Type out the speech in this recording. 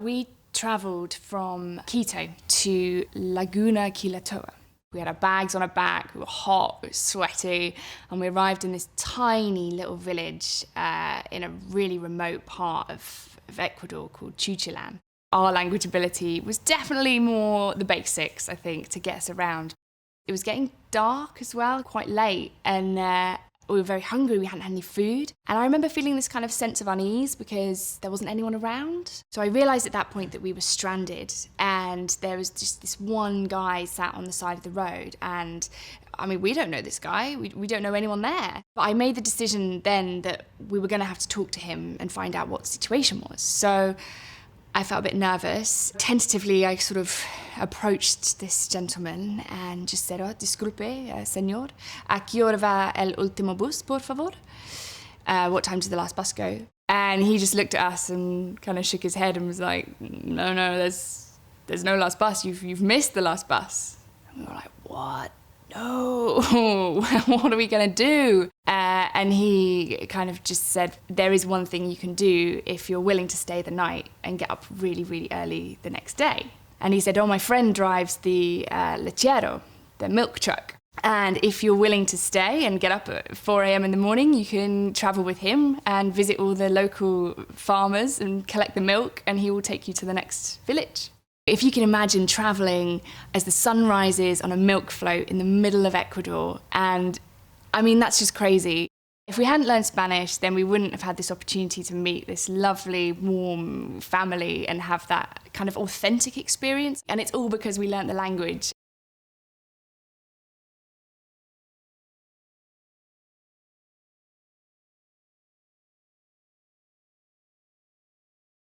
We travelled from Quito to Laguna Quilatoa. We had our bags on our back, we were hot, we were sweaty, and we arrived in this tiny little village in a really remote part of Ecuador called Chuchilan. Our language ability was definitely more the basics, I think, to get us around. It was getting dark as well, quite late, and we were very hungry, we hadn't had any food. And I remember feeling this kind of sense of unease because there wasn't anyone around. So I realised at that point that we were stranded, and there was just this one guy sat on the side of the road, and I mean, we don't know this guy, we don't know anyone there. But I made the decision then that we were going to have to talk to him and find out what the situation was. So I felt a bit nervous. Tentatively, I sort of approached this gentleman and just said, disculpe, señor, ¿a qué hora va el último bus, por favor? What time did the last bus go? And he just looked at us and kind of shook his head and was like, no, there's no last bus. You've missed the last bus. And we were like, what? No, what are we going to do? And he kind of just said, there is one thing you can do if you're willing to stay the night and get up really, really early the next day. And he said, my friend drives the lechero, the milk truck. And if you're willing to stay and get up at 4 a.m. in the morning, you can travel with him and visit all the local farmers and collect the milk, and he will take you to the next village. If you can imagine travelling as the sun rises on a milk float in the middle of Ecuador, and I mean, that's just crazy. If we hadn't learned Spanish, then we wouldn't have had this opportunity to meet this lovely, warm family and have that kind of authentic experience. And it's all because we learnt the language.